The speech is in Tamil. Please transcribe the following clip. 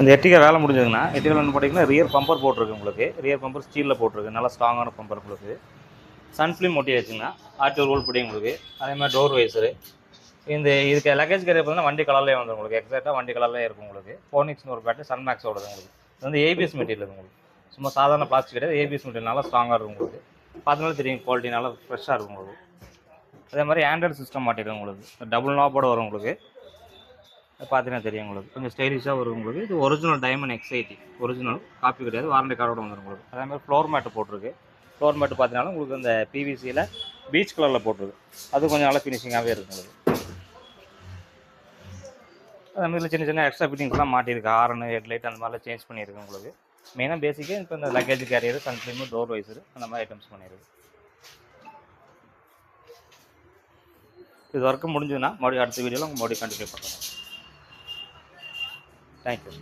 இந்த எர்டிகா வேலை முடிஞ்சதுன்னா எர்டிகாவில் வந்து பார்த்தீங்கன்னா ரியர் பம்பர் போட்டிருக்கு உங்களுக்கு. ரியர் பம்பர் ஸ்டீலில் போட்டிருக்கு, நல்லா ஸ்ட்ராங்கான பம்பர் உங்களுக்கு. சன்ஃபிலிம் ஒட்டியாச்சுங்கன்னா ஆர்டிஓ ரோல் பிடி உங்களுக்கு. அதே மாதிரி டோர் வைஸரு. இதுக்கு லக்கேஜ் கேரியர் பார்த்தீங்கன்னா வண்டி கலர்லேயே வந்துடும் உங்களுக்கு. எக்ஸாக்டாக வண்டி கலர்லேயே இருக்கும் உங்களுக்கு. ஃபோனிக்ஸ்னு ஒரு பேட்டரி சன்மேக்ஸோடது உங்களுக்கு. இது வந்து ஏபிஎஸ் மெட்டீரியல் உங்களுக்கு. சும்மா சாதாரண பிளாஸ்டிக் கிடையாது, ஏபிஎஸ் மெட்டீரியல் நல்லா ஸ்ட்ராங்காக இருக்கும் உங்களுக்கு. பார்த்தீங்கன்னா தெரியும் குவாலிட்டி நல்லா ஃப்ரெஷ்ஷாக இருக்கும் உங்களுக்கு. அதே மாதிரி ஆண்ட்ராய்டு சிஸ்டம் மாட்டிடும் உங்களுக்கு. டபுள் நாப்போட வரும் உங்களுக்கு. பார்த்தீங்கன்னா தெரியும் உங்களுக்கு. கொஞ்சம் ஸ்டைலிஷாக வரும் உங்களுக்கு. இது ஒரிஜினல் டைமண்ட் எக்ஸைட்டி, ஒரிஜினல் காப்பி கிடையாது, வாரண்டி கார்டோட வந்துடும் உங்களுக்கு. அதே மாதிரி ஃப்ளோர் மேட்டு போட்டிருக்கு. ஃப்ளோர் மேட்டு பார்த்தீங்கன்னா உங்களுக்கு இந்த பிவிசியில் பீச் கலரில் போட்டிருக்கு. அது கொஞ்சம் நல்லா ஃபினிஷிங்காகவே இருக்கும் உங்களுக்கு. அதே மாதிரி சின்ன சின்ன எக்ஸ்ட்ரா ஃபிட்டிங்ஸ்லாம் மாட்டியிருக்கு. ஹார்னு, ஹெட்லைட் அந்த மாதிரிலாம் சேஞ்ச் பண்ணியிருக்கு உங்களுக்கு. மெயினாக பேசிக்காக இப்போ இந்த லக்கேஜ் கேரியர், சன்ஃபிலிமு, டோர் வைஸரு அந்த மாதிரி ஐட்டம்ஸ் பண்ணியிருக்கு. இது ஒர்க்கு முடிஞ்சதுன்னா மறுபடியும் அடுத்த வீடியோவில் உங்கள் மறுபடியும் கண்டினியூ பண்ணுறோம். தேங்க்யூ.